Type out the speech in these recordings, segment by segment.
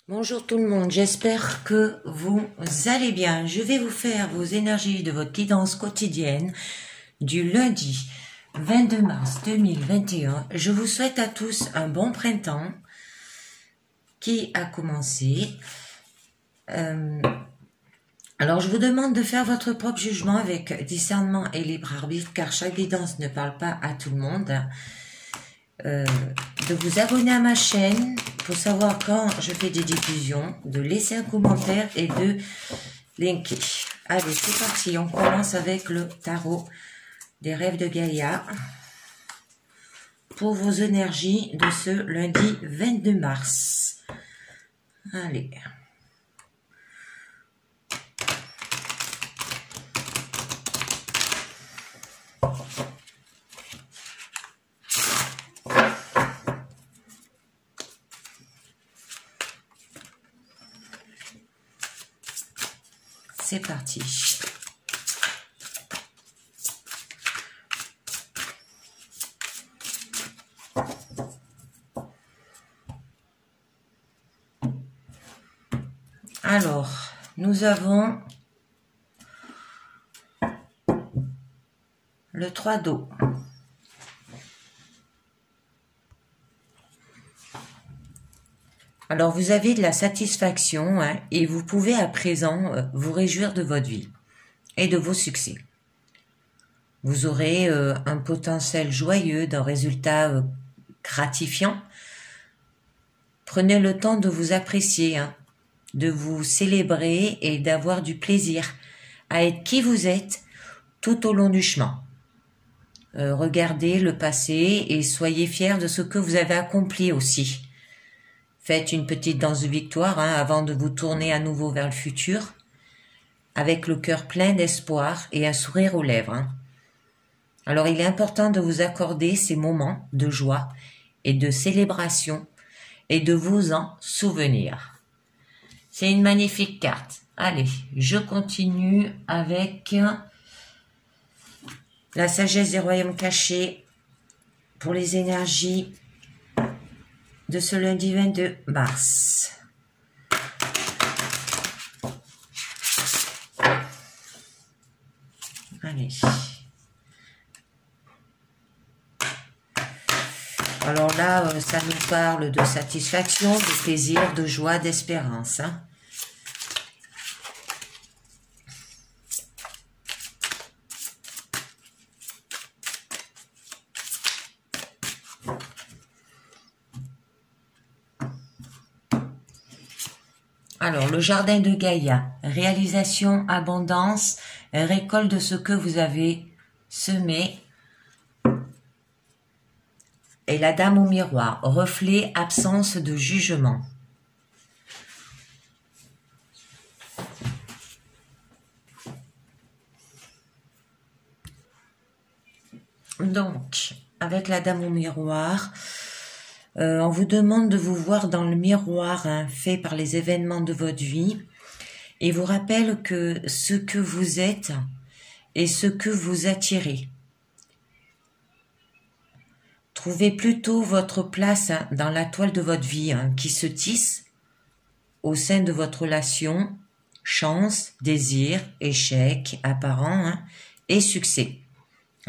Bonjour tout le monde, j'espère que vous allez bien. Je vais vous faire vos énergies de votre guidance quotidienne du lundi 22 mars 2021. Je vous souhaite à tous un bon printemps qui a commencé. Alors je vous demande de faire votre propre jugement avec discernement et libre arbitre car chaque guidance ne parle pas à tout le monde. De vous abonner à ma chaîne pour savoir quand je fais des diffusions, de laisser un commentaire et de linker. Allez, c'est parti, on commence avec le tarot des rêves de Gaïa pour vos énergies de ce lundi 22 mars. Allez. C'est parti. Alors, nous avons le 3 d'eau. Alors, vous avez de la satisfaction et vous pouvez à présent vous réjouir de votre vie et de vos succès. Vous aurez un potentiel joyeux d'un résultat gratifiant. Prenez le temps de vous apprécier, de vous célébrer et d'avoir du plaisir à être qui vous êtes tout au long du chemin. Regardez le passé et soyez fiers de ce que vous avez accompli aussi. Faites une petite danse de victoire avant de vous tourner à nouveau vers le futur, avec le cœur plein d'espoir et un sourire aux lèvres. Alors il est important de vous accorder ces moments de joie et de célébration et de vous en souvenir. C'est une magnifique carte. Allez, je continue avec la sagesse des royaumes cachés pour les énergies de ce lundi 22 mars. Allez. Alors là, ça nous parle de satisfaction, de plaisir, de joie, d'espérance. Alors, le jardin de Gaïa, réalisation, abondance, récolte de ce que vous avez semé. Et la dame au miroir, reflet, absence de jugement. Donc, avec la dame au miroir, on vous demande de vous voir dans le miroir fait par les événements de votre vie et vous rappelle que ce que vous êtes est ce que vous attirez. Trouvez plutôt votre place dans la toile de votre vie qui se tisse au sein de votre relation, chance, désir, échec apparent et succès.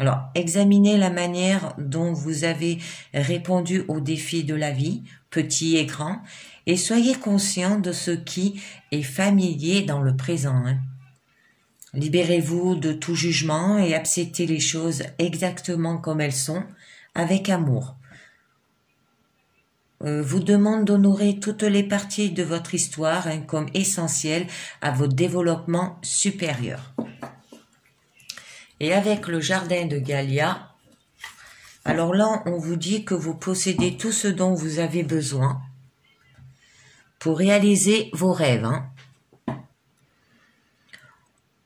Alors, examinez la manière dont vous avez répondu aux défis de la vie, petits et grands, et soyez conscient de ce qui est familier dans le présent. Libérez-vous de tout jugement et acceptez les choses exactement comme elles sont, avec amour. Vous demande d'honorer toutes les parties de votre histoire comme essentielles à votre développement supérieur. Et avec le jardin de Gaïa, alors là, on vous dit que vous possédez tout ce dont vous avez besoin pour réaliser vos rêves.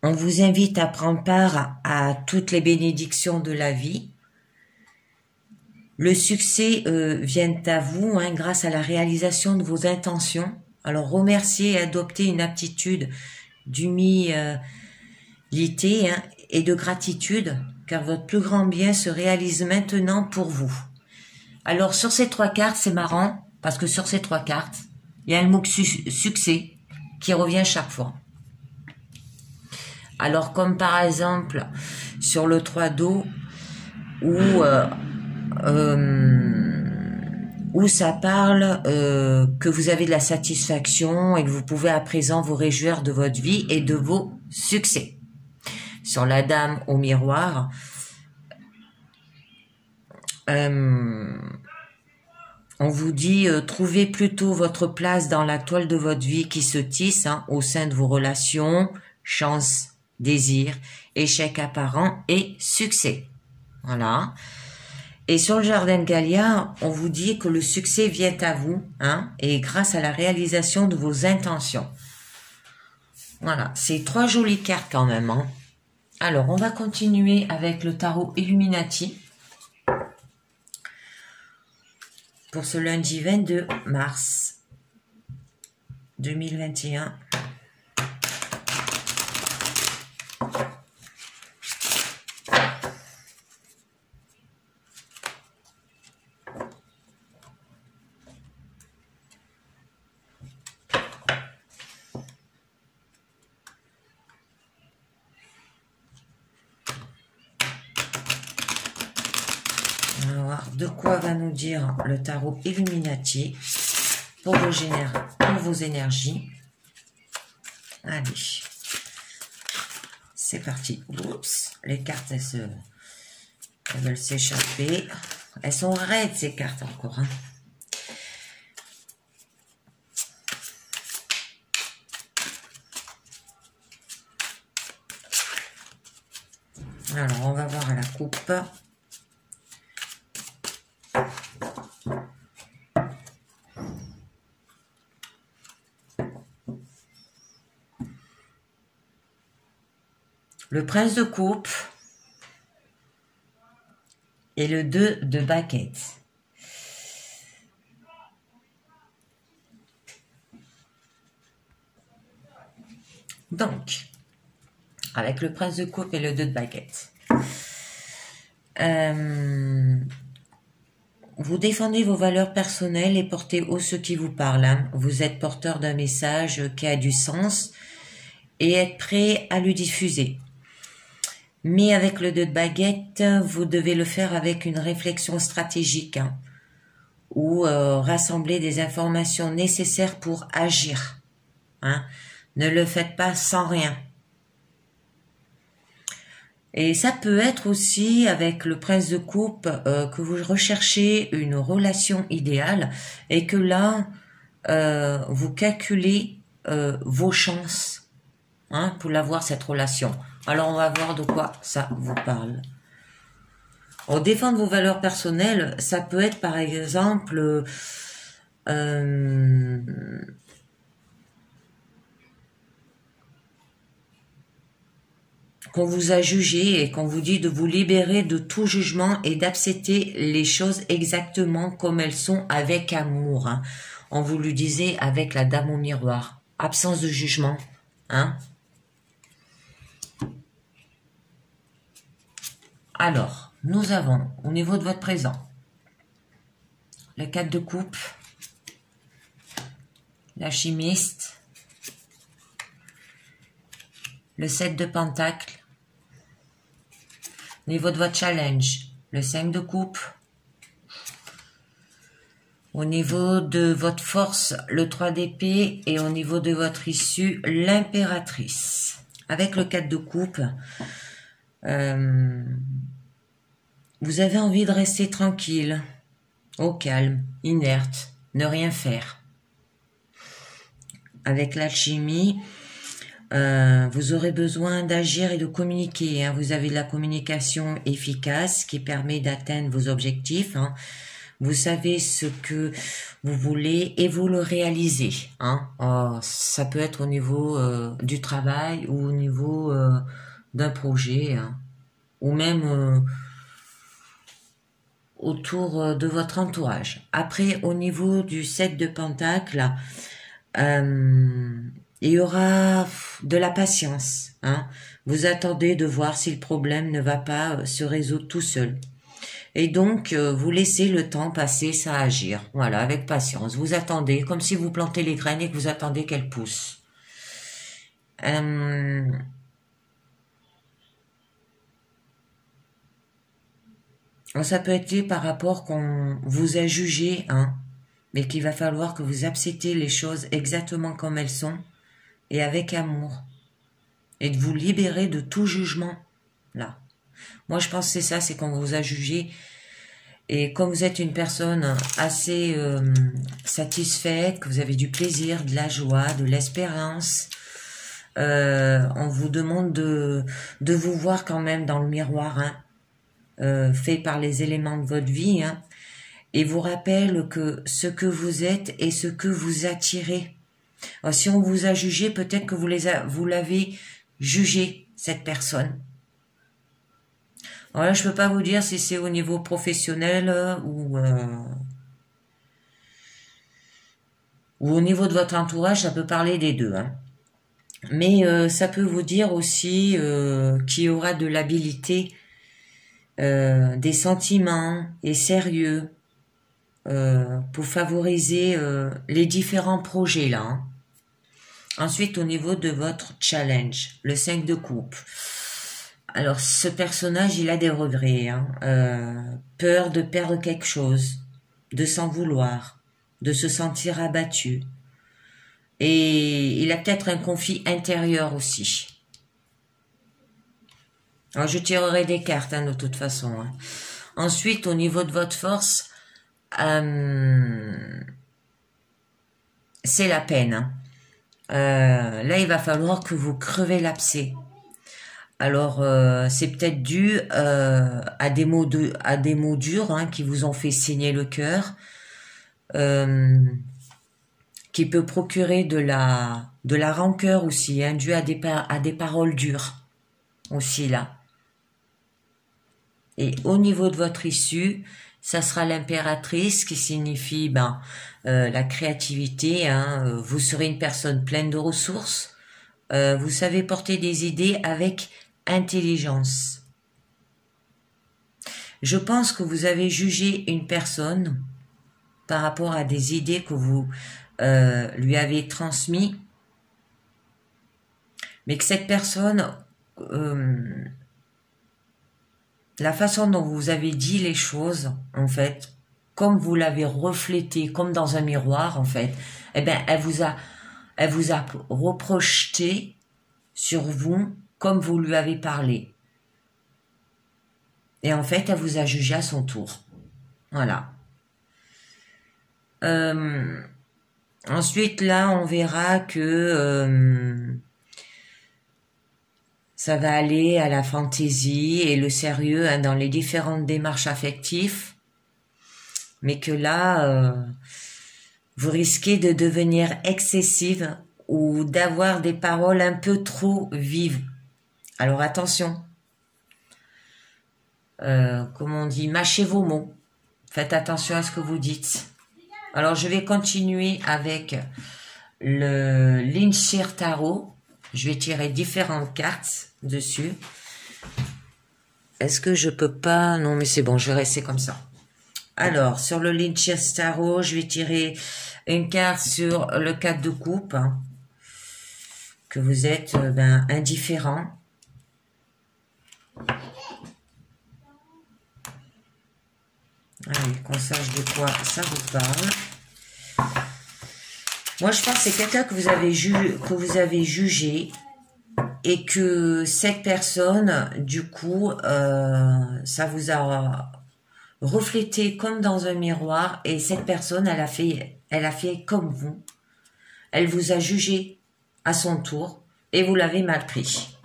On vous invite à prendre part à toutes les bénédictions de la vie. Le succès vient à vous grâce à la réalisation de vos intentions. Alors remerciez et adoptez une attitude d'humilité et de gratitude, car votre plus grand bien se réalise maintenant pour vous. Alors sur ces trois cartes, c'est marrant, parce que sur ces trois cartes, il y a le mot succès qui revient chaque fois. Alors comme par exemple sur le 3 d'eau où ça parle que vous avez de la satisfaction et que vous pouvez à présent vous réjouir de votre vie et de vos succès. Sur la dame au miroir, on vous dit trouvez plutôt votre place dans la toile de votre vie qui se tisse au sein de vos relations, chance, désir, échec apparent et succès. Voilà. Et sur le jardin de Gaïa, on vous dit que le succès vient à vous et grâce à la réalisation de vos intentions. Voilà, c'est 3 jolies cartes quand même. Alors, on va continuer avec le tarot Illuminati pour ce lundi 22 mars 2021. Alors, de quoi va nous dire le tarot Illuminati pour vos énergies. Allez, c'est parti. Oups, les cartes, elles veulent s'échapper. Elles sont raides, ces cartes, encore. Alors, on va voir à la coupe. Le prince de coupe et le 2 de baguette. Donc, avec le prince de coupe et le 2 de baguette, vous défendez vos valeurs personnelles et portez haut ce qui vous parle. Vous êtes porteur d'un message qui a du sens et êtes prêt à le diffuser. Mais avec le 2 de baguette, vous devez le faire avec une réflexion stratégique ou rassembler des informations nécessaires pour agir. Ne le faites pas sans rien. Et ça peut être aussi avec le prince de coupe que vous recherchez une relation idéale et que là, vous calculez vos chances pour l'avoir cette relation. Alors, on va voir de quoi ça vous parle. Au défendre vos valeurs personnelles, ça peut être par exemple qu'on vous a jugé et qu'on vous dit de vous libérer de tout jugement et d'accepter les choses exactement comme elles sont avec amour. On vous le disait avec la dame au miroir. Absence de jugement. Alors, nous avons au niveau de votre présent le 4 de coupe, l'alchimiste, le 7 de pentacle, au niveau de votre challenge, le 5 de coupe, au niveau de votre force, le 3 d'épée et au niveau de votre issue, l'impératrice. Avec le 4 de coupe, vous avez envie de rester tranquille, au calme, inerte, ne rien faire. Avec l'alchimie, vous aurez besoin d'agir et de communiquer. Vous avez de la communication efficace qui permet d'atteindre vos objectifs. Vous savez ce que vous voulez et vous le réalisez. Ça peut être au niveau du travail ou au niveau d'un projet ou même autour de votre entourage. Après, au niveau du 7 de pentacle, il y aura de la patience. Vous attendez de voir si le problème ne va pas se résoudre tout seul. Et donc, vous laissez le temps passer, ça agir. Voilà, avec patience. Vous attendez, comme si vous plantez les graines et que vous attendez qu'elles poussent. Ça peut être fait par rapport qu'on vous a jugé, hein, mais qu'il va falloir que vous acceptez les choses exactement comme elles sont et avec amour. Et de vous libérer de tout jugement, là. Moi, je pense que c'est ça, c'est qu'on vous a jugé. Et comme vous êtes une personne assez satisfaite, que vous avez du plaisir, de la joie, de l'espérance, on vous demande de vous voir quand même dans le miroir, hein, fait par les éléments de votre vie, hein, et vous rappelle que ce que vous êtes est ce que vous attirez. Alors, si on vous a jugé, peut-être que vous l'avez jugé, cette personne. Alors là, je peux pas vous dire si c'est au niveau professionnel ou au niveau de votre entourage, ça peut parler des deux, hein. Mais ça peut vous dire aussi qu'il y aura de l'habilité, des sentiments et sérieux pour favoriser les différents projets là, hein. Ensuite, au niveau de votre challenge, le 5 de coupe. Alors, ce personnage, il a des regrets, hein, peur de perdre quelque chose, de s'en vouloir, de se sentir abattu. Et il a peut-être un conflit intérieur aussi. Alors, je tirerai des cartes, hein, de toute façon, hein. Ensuite, au niveau de votre force, c'est la peine, hein. Là, il va falloir que vous crevez l'abcès. Alors, c'est peut-être dû à des mots durs, hein, qui vous ont fait saigner le cœur, qui peut procurer de la rancœur aussi, hein, dû à des paroles dures aussi là. Et au niveau de votre issue, ça sera l'impératrice qui signifie la créativité, hein, vous serez une personne pleine de ressources, vous savez porter des idées avec intelligence. Je pense que vous avez jugé une personne par rapport à des idées que vous lui avez transmises, mais que cette personne, la façon dont vous avez dit les choses, en fait, comme vous l'avez reflété, comme dans un miroir, en fait, eh ben, elle vous a reprojeté sur vous comme vous lui avez parlé. Et en fait, elle vous a jugé à son tour. Voilà. Ensuite, là, on verra que ça va aller à la fantaisie et le sérieux, hein, dans les différentes démarches affectives. Mais que là, vous risquez de devenir excessive ou d'avoir des paroles un peu trop vives. Alors attention. Comme on dit, mâchez vos mots. Faites attention à ce que vous dites. Alors, je vais continuer avec le Linshir Tarot. Je vais tirer différentes cartes dessus. Est-ce que je peux pas... Non, mais c'est bon, je vais rester comme ça. Alors, sur le Linshir Tarot, je vais tirer une carte sur le 4 de coupe. Hein, que vous êtes indifférent. Allez, qu'on sache de quoi ça vous parle. Moi, je pense que c'est quelqu'un que vous avez jugé et que cette personne, du coup, ça vous a reflété comme dans un miroir et cette personne, elle a fait comme vous. Elle vous a jugé à son tour et vous l'avez mal pris.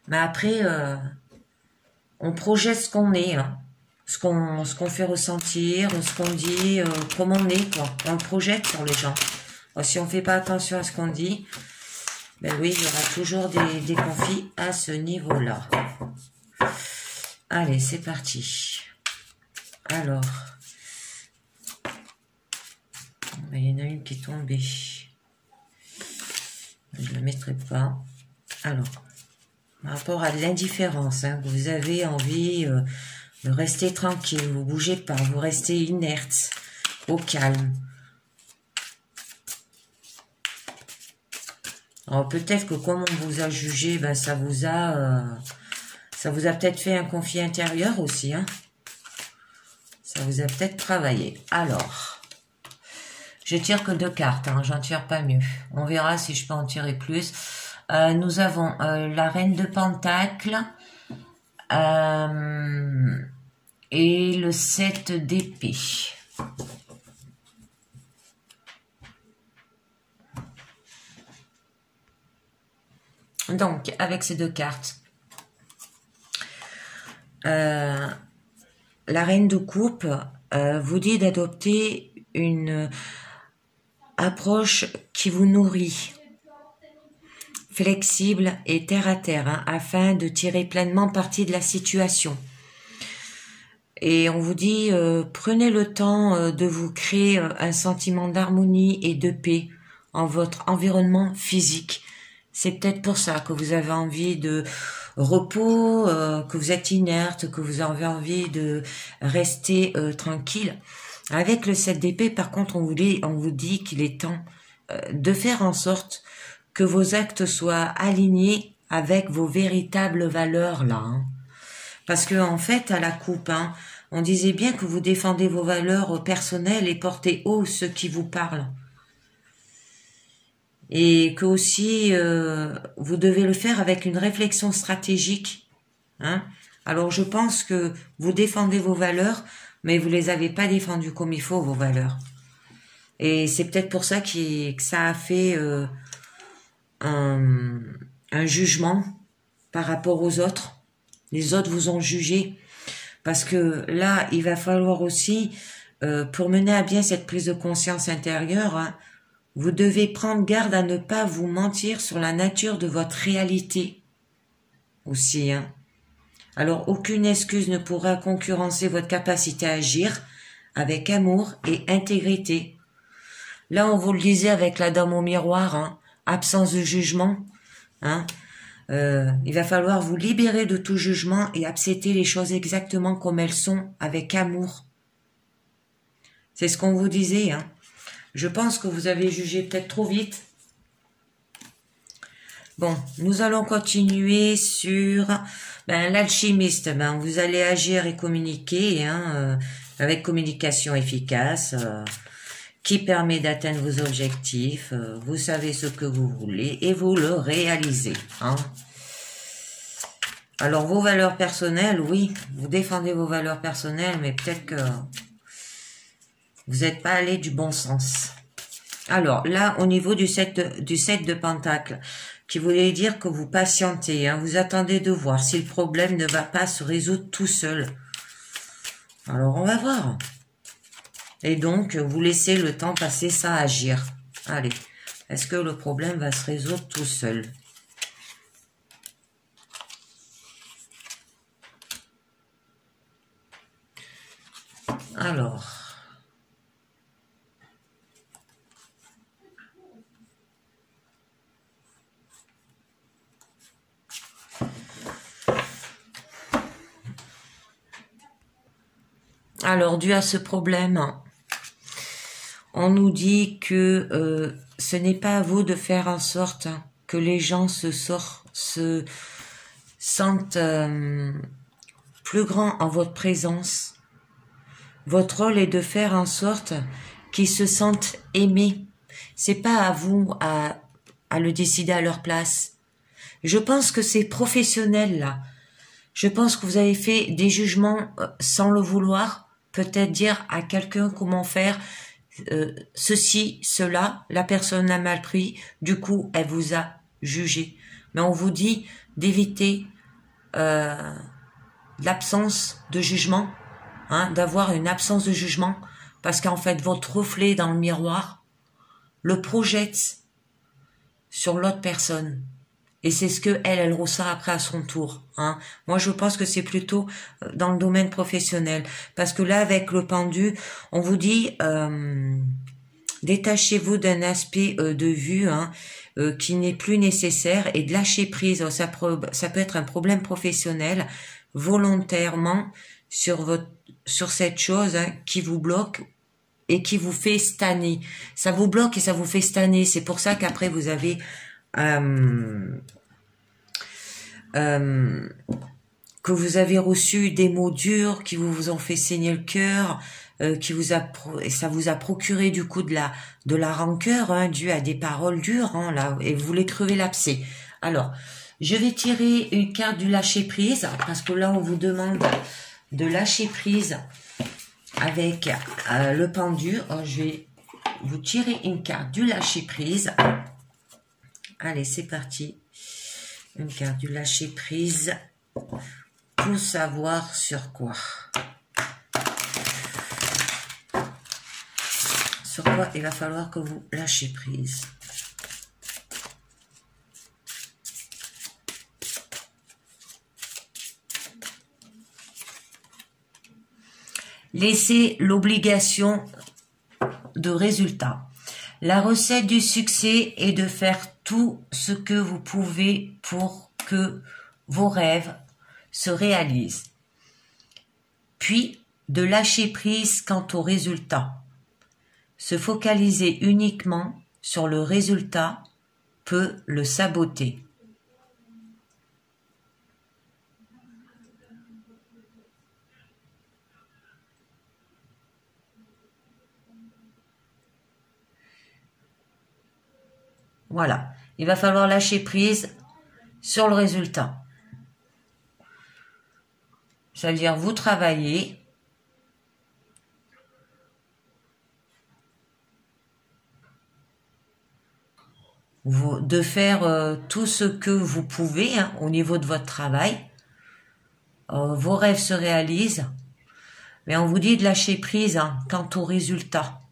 Mais après, on projette ce qu'on est, hein. Ce qu'on fait ressentir, ce qu'on dit, comme on est, quoi. On le projette sur les gens. Alors, si on fait pas attention à ce qu'on dit, ben oui, il y aura toujours des conflits à ce niveau-là. Allez, c'est parti. Alors, il y en a une qui est tombée. Je ne la mettrai pas. Alors, par rapport à l'indifférence, hein, vous avez envie... Restez tranquille, vous bougez pas, vous restez inerte, au calme. Alors peut-être que comme on vous a jugé, ben, ça vous a peut-être fait un conflit intérieur aussi. Hein. Ça vous a peut-être travaillé. Alors, je tire que 2 cartes, hein, j'en tire pas mieux. On verra si je peux en tirer plus. Nous avons la reine de Pentacles et le 7 d'épée. Donc, avec ces 2 cartes, la reine de coupe vous dit d'adopter une approche qui vous nourrit, flexible et terre à terre, hein, afin de tirer pleinement parti de la situation. Et on vous dit, prenez le temps de vous créer un sentiment d'harmonie et de paix en votre environnement physique. C'est peut-être pour ça que vous avez envie de repos, que vous êtes inerte, que vous avez envie de rester tranquille. Avec le 7 d'épée, par contre, on vous dit qu'il est temps de faire en sorte que vos actes soient alignés avec vos véritables valeurs là. Hein. Parce que en fait, à la coupe, hein, on disait bien que vous défendez vos valeurs personnelles et portez haut ceux qui vous parlent. Et que aussi vous devez le faire avec une réflexion stratégique. Hein. Alors je pense que vous défendez vos valeurs, mais vous les avez pas défendues comme il faut, vos valeurs. Et c'est peut-être pour ça que ça a fait un jugement par rapport aux autres. Les autres vous ont jugé. Parce que là, il va falloir aussi, pour mener à bien cette prise de conscience intérieure, hein, vous devez prendre garde à ne pas vous mentir sur la nature de votre réalité aussi. Hein. Alors, aucune excuse ne pourra concurrencer votre capacité à agir avec amour et intégrité. Là, on vous le disait avec la dame au miroir, hein, absence de jugement. Hein. Il va falloir vous libérer de tout jugement et accepter les choses exactement comme elles sont, avec amour. C'est ce qu'on vous disait, hein. Je pense que vous avez jugé peut-être trop vite. Bon, nous allons continuer sur l'alchimiste. Vous allez agir et communiquer hein, avec communication efficace qui permet d'atteindre vos objectifs. Vous savez ce que vous voulez et vous le réalisez. Hein. Alors, vos valeurs personnelles, oui, vous défendez vos valeurs personnelles, mais peut-être que vous n'êtes pas allé du bon sens. Alors, là, au niveau du 7 de Pentacle, qui voulait dire que vous patientez, hein, vous attendez de voir si le problème ne va pas se résoudre tout seul. Alors, on va voir. Et donc, vous laissez le temps passer sans agir. Allez, est-ce que le problème va se résoudre tout seul ? Alors, dû à ce problème, on nous dit que ce n'est pas à vous de faire en sorte que les gens se sentent plus grands en votre présence. Votre rôle est de faire en sorte qu'ils se sentent aimés. C'est pas à vous à le décider à leur place. Je pense que c'est professionnel là. Je pense que vous avez fait des jugements sans le vouloir. Peut-être dire à quelqu'un comment faire ceci, cela. La personne a mal pris. Du coup, elle vous a jugé. Mais on vous dit d'éviter l'absence de jugement. Hein, d'avoir une absence de jugement. Parce qu'en fait, votre reflet dans le miroir le projette sur l'autre personne. Et c'est ce que elle ressent après à son tour. Hein. Moi, je pense que c'est plutôt dans le domaine professionnel. Parce que là, avec le pendu, on vous dit détachez-vous d'un aspect de vue hein, qui n'est plus nécessaire et de lâcher prise. Ça peut être un problème professionnel volontairement sur cette chose hein, qui vous bloque et qui vous fait stagner. Ça vous bloque et ça vous fait stagner. C'est pour ça qu'après vous avez que vous avez reçu des mots durs qui vous ont fait saigner le cœur, et ça vous a procuré du coup de la rancœur hein, due à des paroles dures hein, là, et vous voulez crever l'abcès. Alors, je vais tirer une carte du lâcher prise parce que là on vous demande de lâcher prise avec le pendu. Alors, je vais vous tirer une carte du lâcher prise. Allez, c'est parti. Une carte du lâcher prise pour savoir sur quoi. Sur quoi il va falloir que vous lâchez prise. Laissez l'obligation de résultat. La recette du succès est de faire tout ce que vous pouvez pour que vos rêves se réalisent. Puis, de lâcher prise quant au résultat. Se focaliser uniquement sur le résultat peut le saboter. Voilà, il va falloir lâcher prise sur le résultat. Ça veut dire vous travaillez, de faire tout ce que vous pouvez hein, au niveau de votre travail. Vos rêves se réalisent, mais on vous dit de lâcher prise hein, quant au résultat.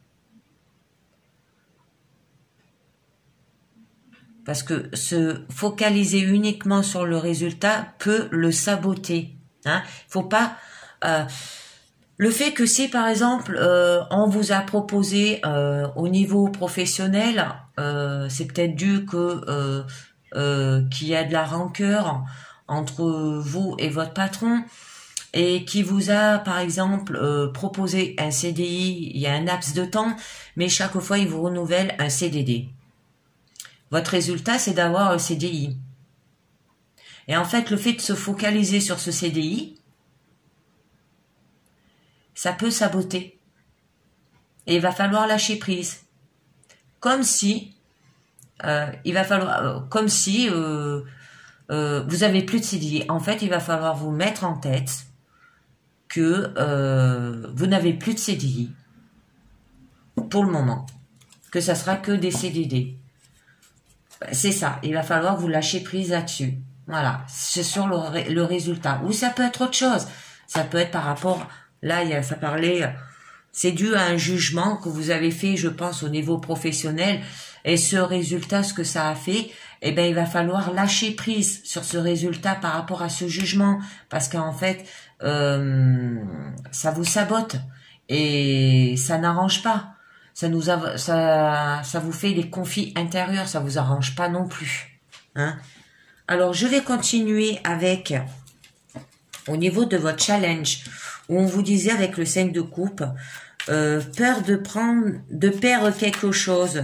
Parce que se focaliser uniquement sur le résultat peut le saboter. Hein. Faut pas... le fait que si par exemple on vous a proposé au niveau professionnel, c'est peut-être dû que qu'il y a de la rancœur entre vous et votre patron, et qui vous a par exemple proposé un CDI, il y a un laps de temps, mais chaque fois il vous renouvelle un CDD. Votre résultat, c'est d'avoir un CDI. Et en fait, le fait de se focaliser sur ce CDI, ça peut saboter. Et il va falloir lâcher prise. Comme si, vous avez plus de CDI. En fait, il va falloir vous mettre en tête que vous n'avez plus de CDI pour le moment, que ça sera que des CDD. C'est ça, il va falloir vous lâcher prise là-dessus. Voilà, c'est sur le résultat. Ou ça peut être autre chose. Ça peut être par rapport, là, ça parlait, c'est dû à un jugement que vous avez fait, je pense, au niveau professionnel. Et ce résultat, ce que ça a fait, eh ben, il va falloir lâcher prise sur ce résultat par rapport à ce jugement. Parce qu'en fait, ça vous sabote. Et ça n'arrange pas. Ça vous fait des conflits intérieurs, ça vous arrange pas non plus. Hein? Alors, je vais continuer avec, au niveau de votre challenge, où on vous disait avec le 5 de coupe, peur de perdre quelque chose,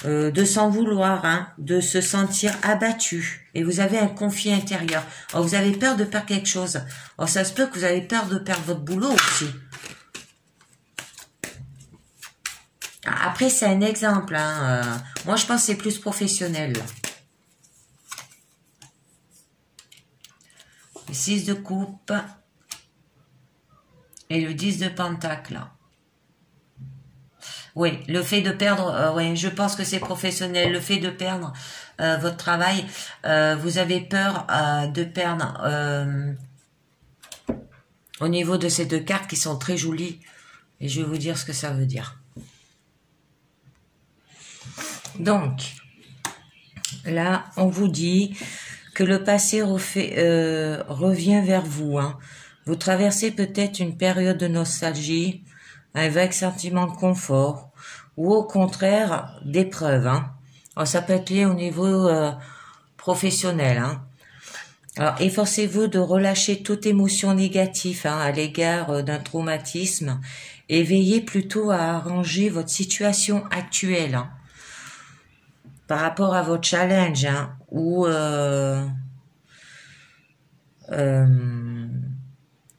de s'en vouloir, hein, de se sentir abattu. Et vous avez un conflit intérieur. Alors, vous avez peur de perdre quelque chose. Alors, ça se peut que vous avez peur de perdre votre boulot aussi. Après, c'est un exemple. Hein. Moi, je pense que c'est plus professionnel. Le 6 de coupe et le 10 de pentacle. Oui, le fait de perdre, oui, je pense que c'est professionnel. Le fait de perdre votre travail, vous avez peur de perdre au niveau de ces deux cartes qui sont très jolies. Et je vais vous dire ce que ça veut dire. Donc, là, on vous dit que le passé revient vers vous. Hein. Vous traversez peut-être une période de nostalgie, un vague sentiment de confort, ou au contraire, d'épreuve. Hein. Alors, ça peut être lié au niveau professionnel. Hein. Alors, efforcez-vous de relâcher toute émotion négative à l'égard d'un traumatisme et veillez plutôt à arranger votre situation actuelle par rapport à votre challenge où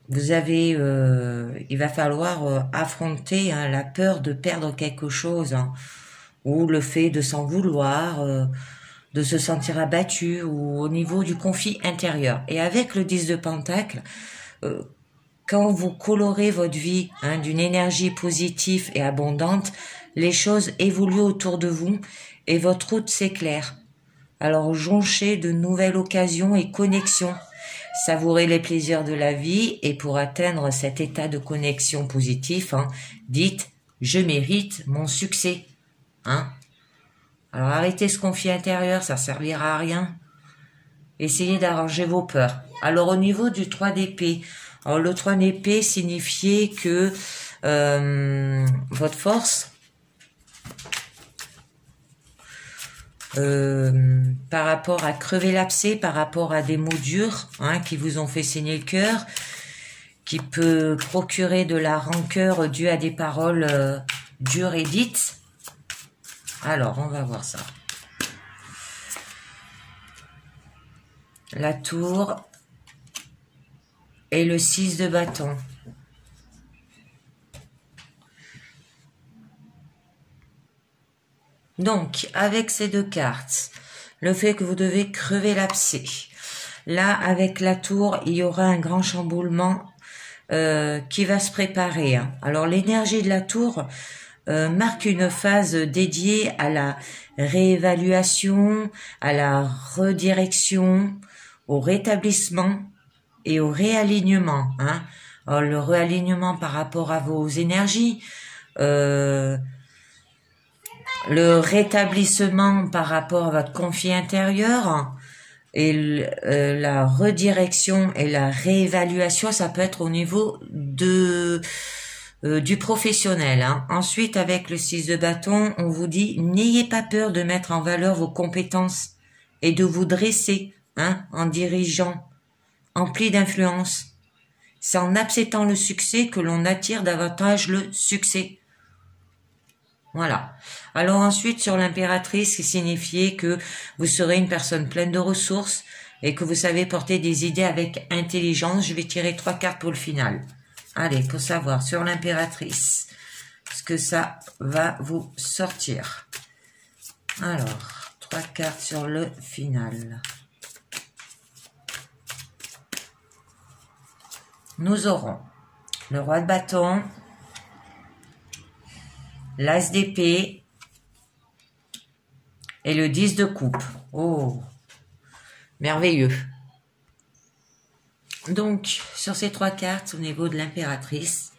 vous avez, il va falloir affronter la peur de perdre quelque chose ou le fait de s'en vouloir, de se sentir abattu ou au niveau du conflit intérieur. Et avec le 10 de Pentacle, quand vous colorez votre vie d'une énergie positive et abondante, les choses évoluent autour de vous et votre route s'éclaire. Alors jonchez de nouvelles occasions et connexions. Savourez les plaisirs de la vie et pour atteindre cet état de connexion positif, dites « je mérite mon succès ». Alors arrêtez ce conflit intérieur, ça servira à rien. Essayez d'arranger vos peurs. Alors au niveau du 3 d'épée, alors le 3 d'épée signifiait que votre force par rapport à crever l'abcès, par rapport à des mots durs qui vous ont fait saigner le cœur, qui peut procurer de la rancœur due à des paroles dures et dites. Alors, on va voir ça. La tour et le 6 de bâton. Donc, avec ces deux cartes, le fait que vous devez crever l'abcès. Là, avec la tour, il y aura un grand chamboulement qui va se préparer. Alors, l'énergie de la tour marque une phase dédiée à la réévaluation, à la redirection, au rétablissement et au réalignement. Alors, le réalignement par rapport à vos énergies, le rétablissement par rapport à votre conflit intérieur et la redirection et la réévaluation, ça peut être au niveau de du professionnel. Ensuite, avec le 6 de bâton, on vous dit n'ayez pas peur de mettre en valeur vos compétences et de vous dresser en dirigeant, empli d'influence. C'est en acceptant le succès que l'on attire davantage le succès. Voilà. Alors ensuite, sur l'impératrice, qui signifiait que vous serez une personne pleine de ressources et que vous savez porter des idées avec intelligence. Je vais tirer 3 cartes pour le final. Allez, pour savoir sur l'impératrice ce que ça va vous sortir. Alors, 3 cartes sur le final. Nous aurons le roi de bâton, l'as d'épée et le 10 de coupe. Oh, merveilleux. Donc, sur ces 3 cartes, au niveau de l'impératrice,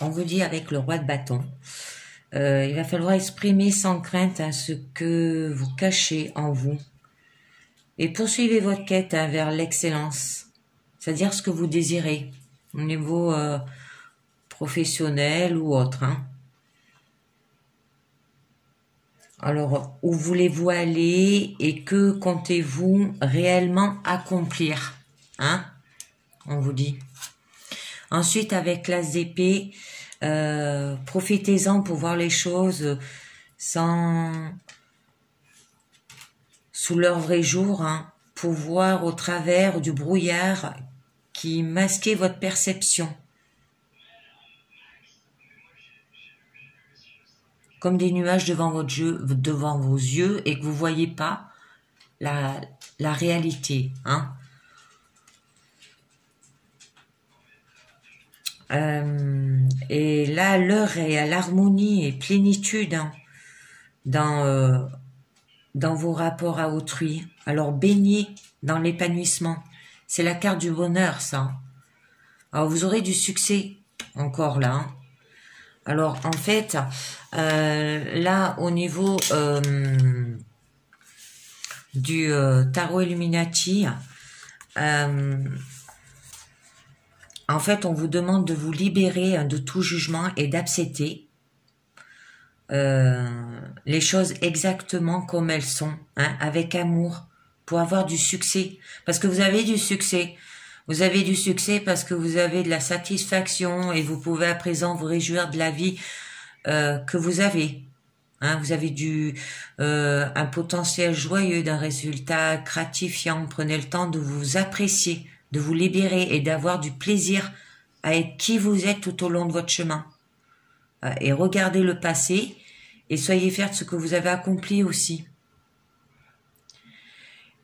on vous dit avec le roi de bâton, il va falloir exprimer sans crainte ce que vous cachez en vous et poursuivez votre quête vers l'excellence, c'est-à-dire ce que vous désirez au niveau professionnel ou autre. Alors, où voulez-vous aller et que comptez-vous réellement accomplir? On vous dit. Ensuite, avec l'as d'épée, profitez-en pour voir les choses sous leur vrai jour, pour voir au travers du brouillard qui masquait votre perception. Comme des nuages devant vos yeux et que vous voyez pas la réalité. Et là, l'heure est à l'harmonie et plénitude dans vos rapports à autrui. Alors, baignez dans l'épanouissement. C'est la carte du bonheur, ça. Alors, vous aurez du succès encore là. Alors, en fait, là, au niveau du tarot Illuminati, en fait, on vous demande de vous libérer de tout jugement et d'accepter les choses exactement comme elles sont, avec amour, pour avoir du succès. Parce que vous avez du succès. Vous avez du succès parce que vous avez de la satisfaction et vous pouvez à présent vous réjouir de la vie que vous avez. Hein, vous avez un potentiel joyeux, d'un résultat gratifiant. Prenez le temps de vous apprécier, de vous libérer et d'avoir du plaisir à être qui vous êtes tout au long de votre chemin. Et regardez le passé et soyez fiers de ce que vous avez accompli aussi.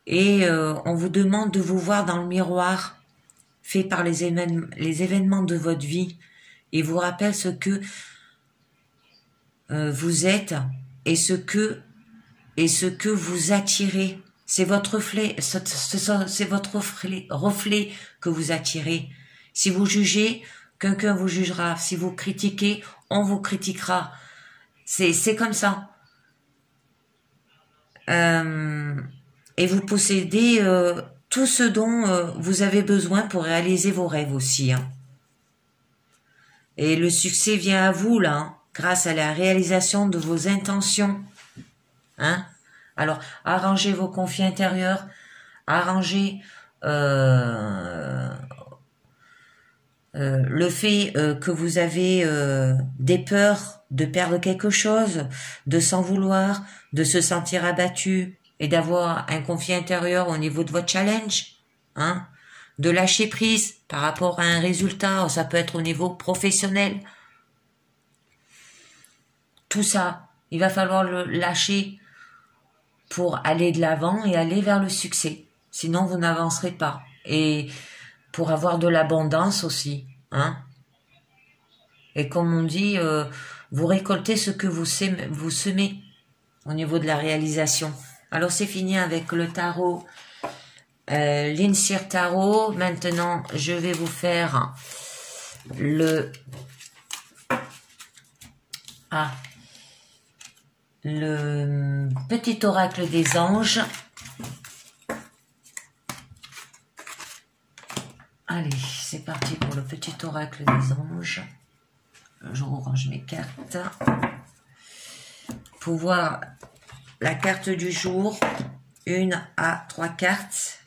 Et on vous demande de vous voir dans le miroir fait par les événements de votre vie et vous rappelle ce que vous êtes et ce que vous attirez. C'est votre reflet, c'est votre reflet que vous attirez. Si vous jugez, quelqu'un vous jugera. Si vous critiquez, on vous critiquera. C'est comme ça. Et vous possédez tout ce dont vous avez besoin pour réaliser vos rêves aussi. Hein. Et le succès vient à vous, là, hein, grâce à la réalisation de vos intentions. Hein? Alors, arrangez vos conflits intérieurs, arrangez le fait que vous avez des peurs de perdre quelque chose, de s'en vouloir, de se sentir abattu et d'avoir un conflit intérieur au niveau de votre challenge, hein, de lâcher prise par rapport à un résultat, ça peut être au niveau professionnel. Tout ça, il va falloir le lâcher pour aller de l'avant et aller vers le succès. Sinon, vous n'avancerez pas. Et pour avoir de l'abondance aussi. Hein. Et comme on dit, vous récoltez ce que vous semez au niveau de la réalisation. Alors, c'est fini avec le tarot, l'Insir Tarot. Maintenant, je vais vous faire le petit oracle des anges. Allez, c'est parti pour le petit oracle des anges. Je range mes cartes. Pour voir la carte du jour, 1 à 3 cartes.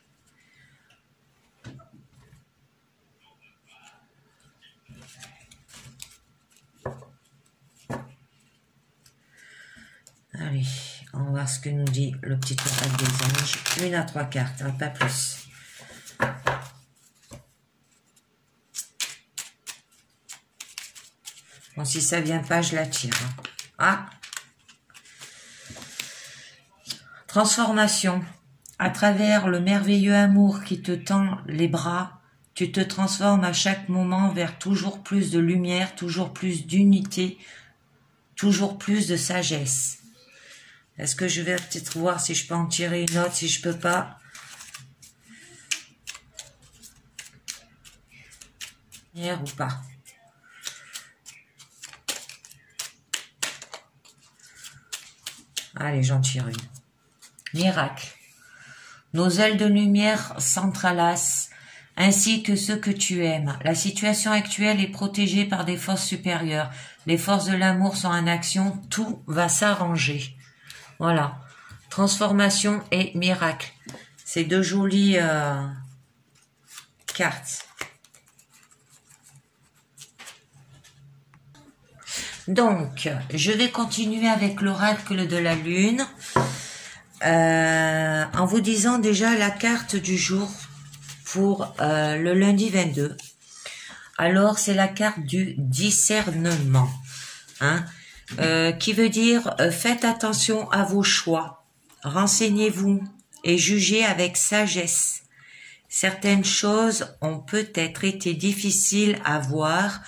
Allez, on va voir ce que nous dit le petit oracle des anges. 1 à 3 cartes, hein, pas plus. Bon, si ça vient pas, je la tire. Ah! Transformation. À travers le merveilleux amour qui te tend les bras, tu te transformes à chaque moment vers toujours plus de lumière, toujours plus d'unité, toujours plus de sagesse. Est-ce que je vais peut-être voir si je peux en tirer une autre, si je peux pas? Hier ou pas? Allez, j'en tire une. Miracle. Nos ailes de lumière s'entrelacent, ainsi que ceux que tu aimes. La situation actuelle est protégée par des forces supérieures. Les forces de l'amour sont en action. Tout va s'arranger. Voilà. Transformation et miracle. C'est deux jolies cartes. Donc, je vais continuer avec l'oracle de la lune. En vous disant déjà la carte du jour pour le lundi 22. Alors, c'est la carte du discernement. Hein, qui veut dire faites attention à vos choix. Renseignez-vous et jugez avec sagesse. Certaines choses ont peut-être été difficiles à voir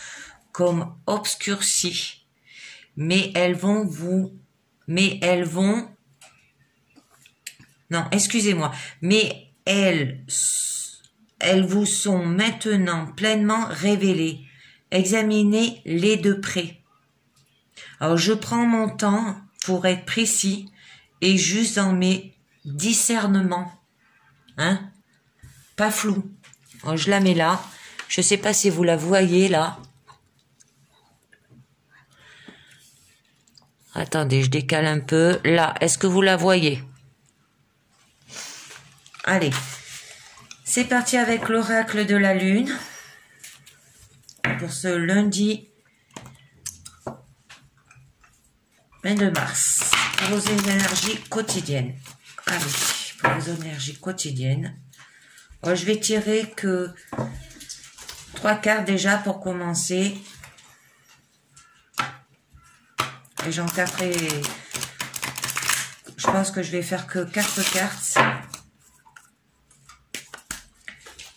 comme obscurcies. Mais elles vont elles vous sont maintenant pleinement révélées. Examinez-les de près. Alors, je prends mon temps pour être précis et juste dans mes discernements. Hein? Pas flou. Alors, je la mets là. Je sais pas si vous la voyez là. Attendez, je décale un peu. Là, est-ce que vous la voyez? Allez, c'est parti avec l'oracle de la lune pour ce lundi 22 mars, pour vos énergies quotidiennes. Allez, pour vos énergies quotidiennes. Oh, je vais tirer que 3 cartes déjà pour commencer. Et j'en taperai. Je pense que je vais faire que 4 cartes.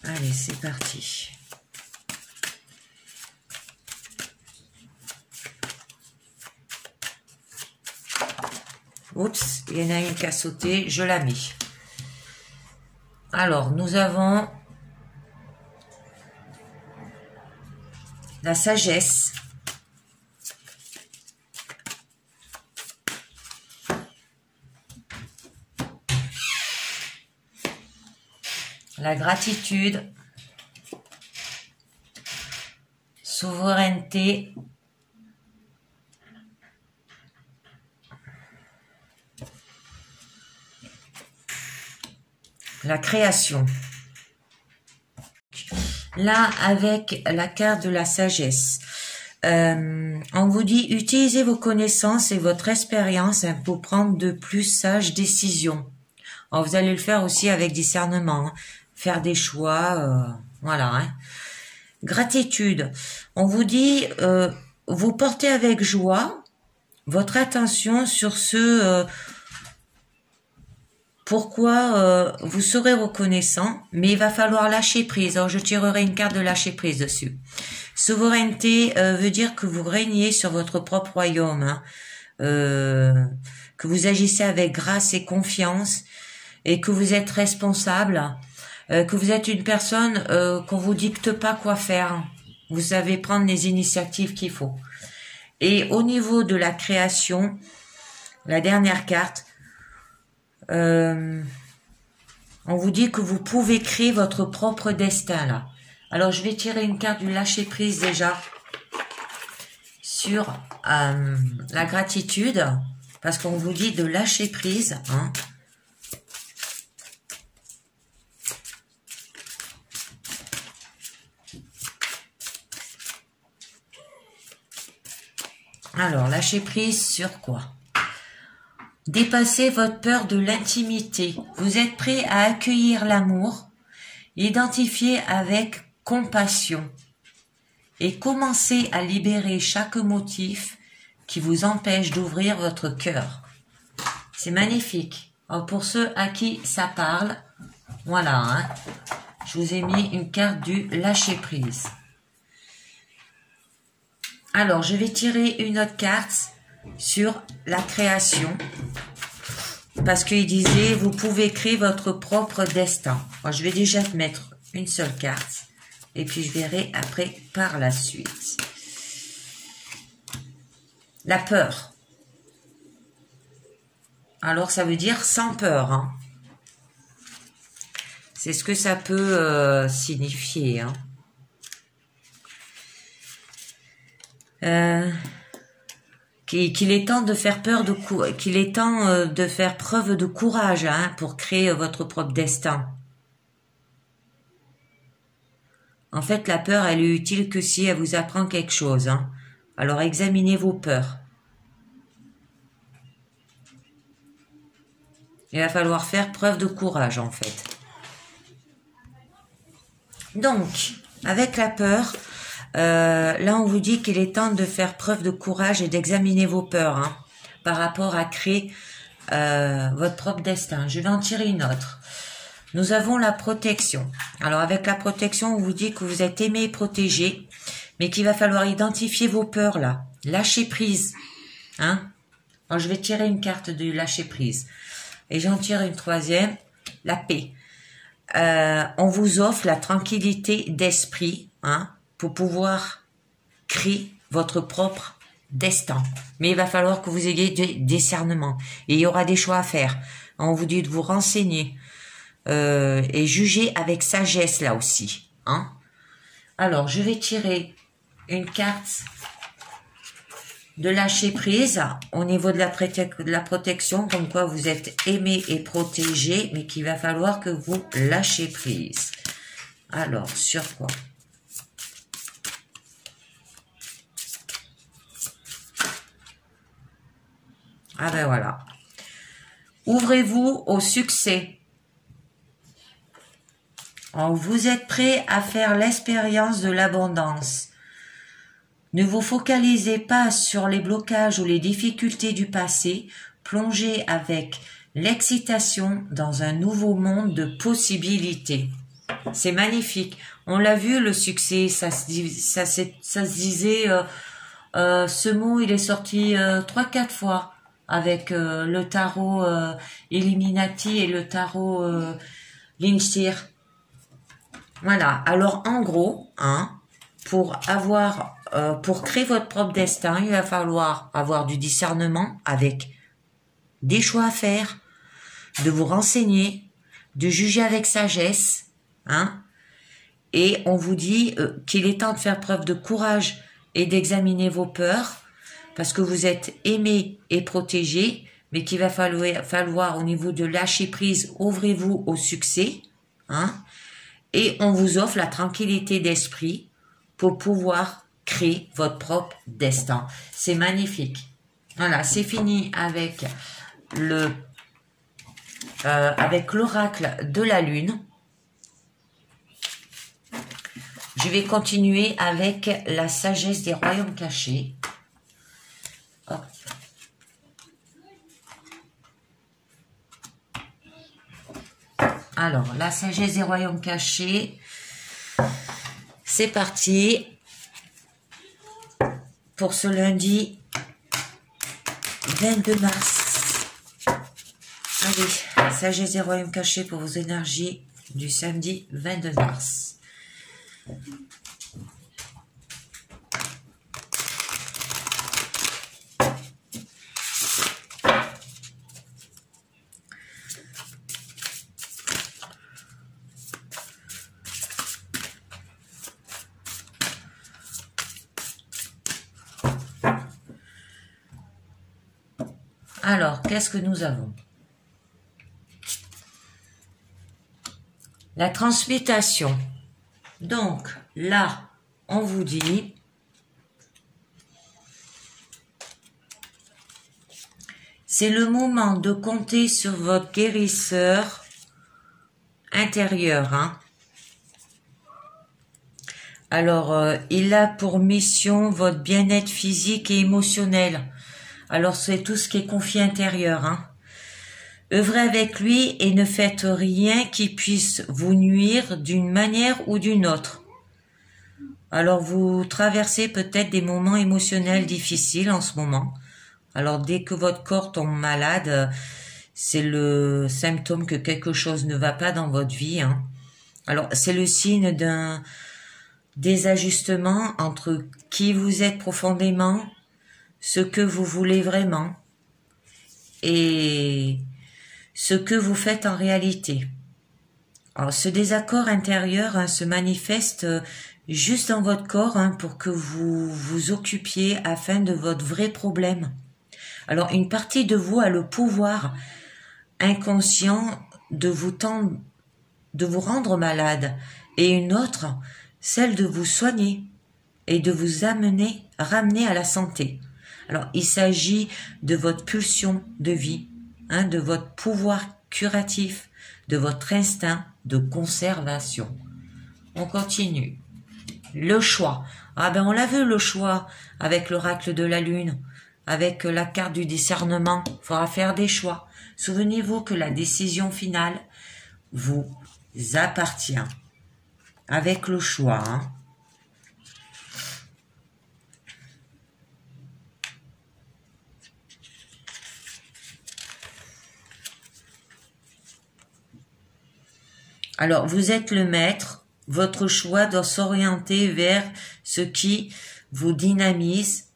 Allez, c'est parti. Oups, il y en a une qui a sauté, je la mets. Alors, nous avons la sagesse. La gratitude. Souveraineté. La création. Là, avec la carte de la sagesse, on vous dit utilisez vos connaissances et votre expérience pour prendre de plus sages décisions. Alors, vous allez le faire aussi avec discernement, hein. Faire des choix, voilà. Hein. Gratitude. On vous dit vous portez avec joie votre attention sur ce pourquoi vous serez reconnaissant, mais il va falloir lâcher prise. Alors, je tirerai une carte de lâcher prise dessus. Souveraineté veut dire que vous régnez sur votre propre royaume, hein, que vous agissez avec grâce et confiance, et que vous êtes responsable, que vous êtes une personne qu'on vous dicte pas quoi faire. Vous savez prendre les initiatives qu'il faut. Et au niveau de la création, la dernière carte, on vous dit que vous pouvez créer votre propre destin là. Alors je vais tirer une carte du lâcher prise déjà sur la gratitude, parce qu'on vous dit de lâcher prise, hein. Alors, lâcher prise sur quoi? Dépassez votre peur de l'intimité. Vous êtes prêt à accueillir l'amour, identifier avec compassion et commencez à libérer chaque motif qui vous empêche d'ouvrir votre cœur. C'est magnifique. Alors, pour ceux à qui ça parle, voilà, hein, je vous ai mis une carte du lâcher prise. Alors, je vais tirer une autre carte sur la création. Parce qu'il disait, vous pouvez créer votre propre destin. Moi, je vais déjà te mettre une seule carte. Et puis, je verrai après par la suite. La peur. Alors, ça veut dire sans peur, hein. C'est ce que ça peut signifier, hein. Qu'il est temps de faire qu'il est temps de faire preuve de courage, hein, pour créer votre propre destin. En fait, la peur, elle est utile que si elle vous apprend quelque chose, hein. Alors, examinez vos peurs. Il va falloir faire preuve de courage, en fait. Donc, avec la peur, là, on vous dit qu'il est temps de faire preuve de courage et d'examiner vos peurs, hein, par rapport à créer votre propre destin. Je vais en tirer une autre. Nous avons la protection. Alors, avec la protection, on vous dit que vous êtes aimé et protégé, mais qu'il va falloir identifier vos peurs, là. Lâcher prise. Hein? Alors, je vais tirer une carte de lâcher prise. Et j'en tire une troisième, la paix. On vous offre la tranquillité d'esprit, hein, pour pouvoir créer votre propre destin. Mais il va falloir que vous ayez du discernement. Et il y aura des choix à faire. On vous dit de vous renseigner et juger avec sagesse là aussi, hein. Alors, je vais tirer une carte de lâcher prise au niveau de la protection, comme quoi vous êtes aimé et protégé, mais qu'il va falloir que vous lâchez prise. Alors, sur quoi? Ah ben voilà. Ouvrez-vous au succès. Alors, vous êtes prêt à faire l'expérience de l'abondance. Ne vous focalisez pas sur les blocages ou les difficultés du passé. Plongez avec l'excitation dans un nouveau monde de possibilités. C'est magnifique. On l'a vu, le succès, ça se disait, ce mot, il est sorti 3-4 fois avec le tarot Illuminati et le tarot Linchir. Voilà. Alors, en gros, hein, pour créer votre propre destin, il va falloir avoir du discernement avec des choix à faire, de vous renseigner, de juger avec sagesse, hein. Et on vous dit qu'il est temps de faire preuve de courage et d'examiner vos peurs, parce que vous êtes aimé et protégé, mais qu'il va falloir au niveau de lâcher prise, ouvrez-vous au succès, hein. Et on vous offre la tranquillité d'esprit pour pouvoir créer votre propre destin. C'est magnifique. Voilà, c'est fini avec l'oracle de la lune. Je vais continuer avec la sagesse des royaumes cachés. Hop. Alors, la sagesse des royaumes cachés, c'est parti pour ce lundi 22 mars. Allez, sagesse des royaumes cachés pour vos énergies du samedi 22 mars. Alors, qu'est-ce que nous avons? La transmutation. Donc, là, on vous dit, c'est le moment de compter sur votre guérisseur intérieur, hein. Alors, il a pour mission votre bien-être physique et émotionnel. Alors, c'est tout ce qui est conflit intérieur, hein. Œuvrez avec lui et ne faites rien qui puisse vous nuire d'une manière ou d'une autre. Alors, vous traversez peut-être des moments émotionnels difficiles en ce moment. Alors, dès que votre corps tombe malade, c'est le symptôme que quelque chose ne va pas dans votre vie, hein. Alors, c'est le signe d'un désajustement entre qui vous êtes profondément, ce que vous voulez vraiment et ce que vous faites en réalité. Alors, ce désaccord intérieur, hein, se manifeste juste dans votre corps, hein, pour que vous vous occupiez afin de votre vrai problème. Alors, une partie de vous a le pouvoir inconscient de vous rendre malade, et une autre, celle de vous soigner et de vous ramener à la santé. Alors, il s'agit de votre pulsion de vie, hein, de votre pouvoir curatif, de votre instinct de conservation. On continue. Le choix. Ah ben, on l'a vu, le choix, avec l'oracle de la lune, avec la carte du discernement. Il faudra faire des choix. Souvenez-vous que la décision finale vous appartient. Avec le choix, hein. Alors, vous êtes le maître, votre choix doit s'orienter vers ce qui vous dynamise,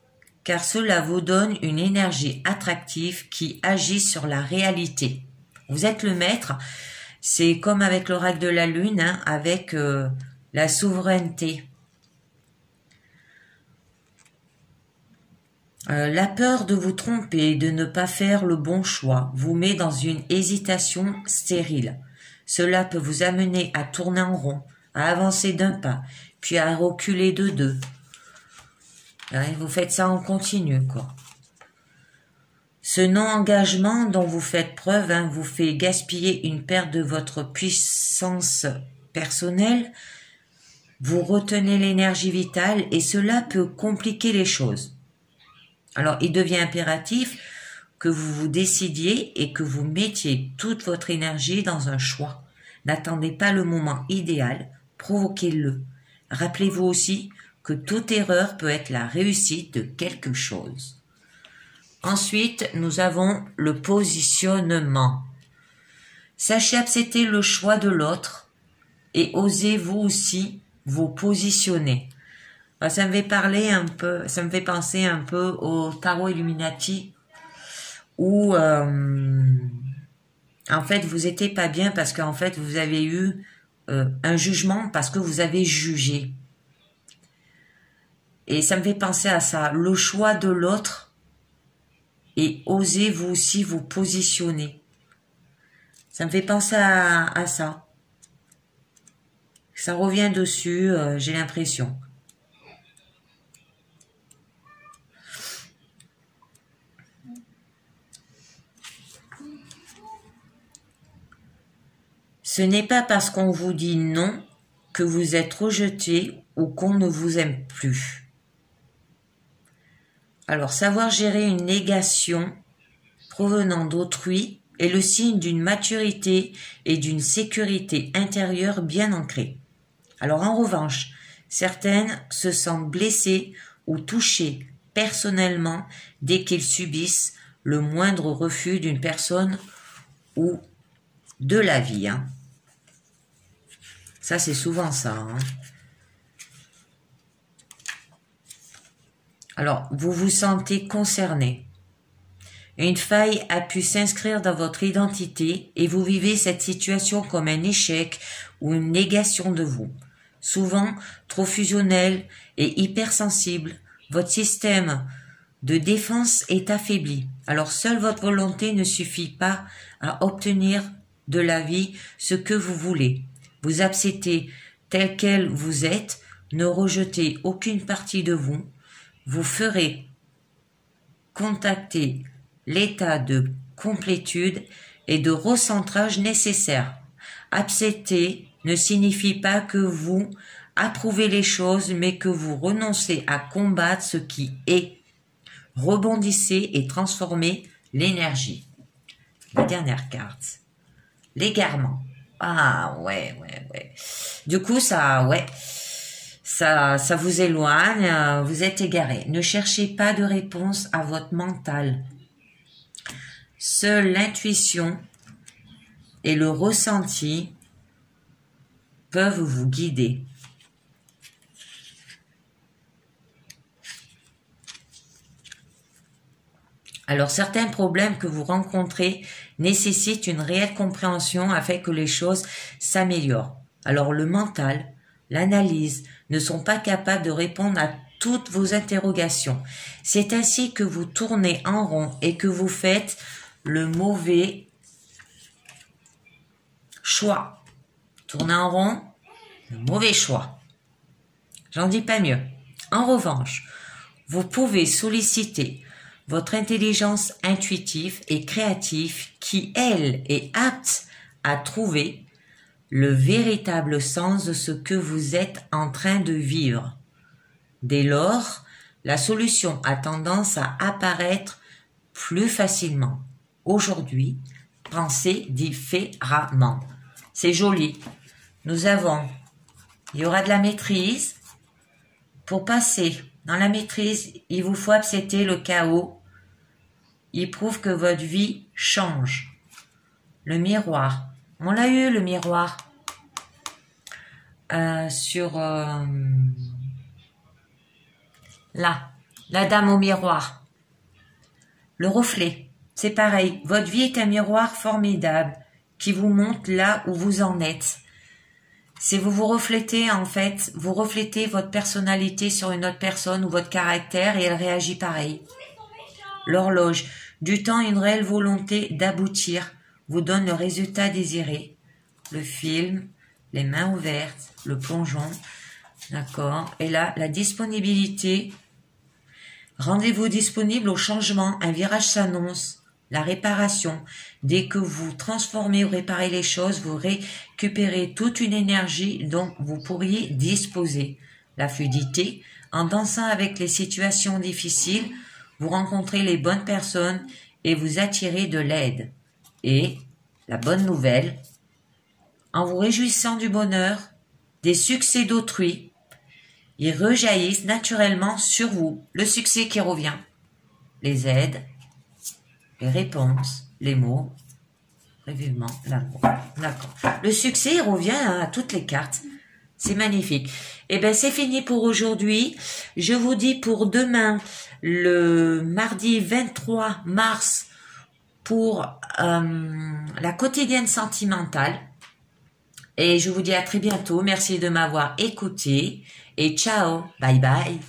car cela vous donne une énergie attractive qui agit sur la réalité. Vous êtes le maître, c'est comme avec l'oracle de la lune, hein, avec la souveraineté. La peur de vous tromper, de ne pas faire le bon choix, vous met dans une hésitation stérile. Cela peut vous amener à tourner en rond, à avancer d'un pas, puis à reculer de deux. Ouais, vous faites ça en continu, quoi. Ce non-engagement dont vous faites preuve vous fait gaspiller une perte de votre puissance personnelle. Vous retenez l'énergie vitale et cela peut compliquer les choses. Alors, il devient impératif que vous vous décidiez et que vous mettiez toute votre énergie dans un choix. N'attendez pas le moment idéal, provoquez-le. Rappelez-vous aussi que toute erreur peut être la réussite de quelque chose. Ensuite, nous avons le positionnement. Sachez accepter le choix de l'autre et osez vous aussi vous positionner. Ça me fait penser un peu au tarot Illuminati où en fait vous étiez pas bien parce qu'en fait vous avez eu un jugement parce que vous avez jugé. Et ça me fait penser à ça, le choix de l'autre et osez vous aussi vous positionner. Ça me fait penser à ça. Ça revient dessus, j'ai l'impression. Ce n'est pas parce qu'on vous dit non que vous êtes rejeté ou qu'on ne vous aime plus. Alors, savoir gérer une négation provenant d'autrui est le signe d'une maturité et d'une sécurité intérieure bien ancrée. Alors, en revanche, certaines se sentent blessées ou touchées personnellement dès qu'elles subissent le moindre refus d'une personne ou de la vie. Ça, c'est souvent ça. Alors, vous vous sentez concerné. Une faille a pu s'inscrire dans votre identité et vous vivez cette situation comme un échec ou une négation de vous. Souvent, trop fusionnel et hypersensible, votre système de défense est affaibli. Alors, seule votre volonté ne suffit pas à obtenir de la vie ce que vous voulez. Vous acceptez tel quel vous êtes, ne rejetez aucune partie de vous. Vous ferez contacter l'état de complétude et de recentrage nécessaire. Accepter ne signifie pas que vous approuvez les choses, mais que vous renoncez à combattre ce qui est. Rebondissez et transformez l'énergie. La dernière carte. L'égarement. Ah, ouais. Du coup, ça vous éloigne, vous êtes égaré. Ne cherchez pas de réponse à votre mental. Seule l'intuition et le ressenti peuvent vous guider. Alors, certains problèmes que vous rencontrez nécessitent une réelle compréhension afin que les choses s'améliorent. Alors, le mental, l'analyse ne sont pas capables de répondre à toutes vos interrogations. C'est ainsi que vous tournez en rond et que vous faites le mauvais choix. Tournez en rond, le mauvais choix. J'en dis pas mieux. En revanche, vous pouvez solliciter votre intelligence intuitive et créative qui, elle, est apte à trouver le véritable sens de ce que vous êtes en train de vivre. Dès lors, la solution a tendance à apparaître plus facilement. Aujourd'hui, pensez différemment. C'est joli. Il y aura de la maîtrise. Pour passer dans la maîtrise, il vous faut accepter le chaos. Il prouve que votre vie change. Le miroir. On l'a eu, le miroir. Là, la dame au miroir. Le reflet. C'est pareil. Votre vie est un miroir formidable qui vous montre là où vous en êtes. Si vous vous reflétez, en fait, vous reflétez votre personnalité sur une autre personne ou votre caractère et elle réagit pareil. L'horloge du temps, une réelle volonté d'aboutir vous donne le résultat désiré. Le film, les mains ouvertes, le plongeon, d'accord. Et là, la disponibilité. Rendez-vous disponible au changement, un virage s'annonce. La réparation. Dès que vous transformez ou réparez les choses, vous récupérez toute une énergie dont vous pourriez disposer. La fluidité. En dansant avec les situations difficiles, vous rencontrez les bonnes personnes et vous attirez de l'aide. Et la bonne nouvelle, en vous réjouissant du bonheur, des succès d'autrui, ils rejaillissent naturellement sur vous. Le succès qui revient, les aides, les réponses, les mots, vivement l'amour. D'accord. Le succès revient à toutes les cartes. C'est magnifique. Eh bien, c'est fini pour aujourd'hui. Je vous dis pour demain, le mardi 23 mars, pour la quotidienne sentimentale. Et je vous dis à très bientôt. Merci de m'avoir écouté. Et ciao. Bye bye.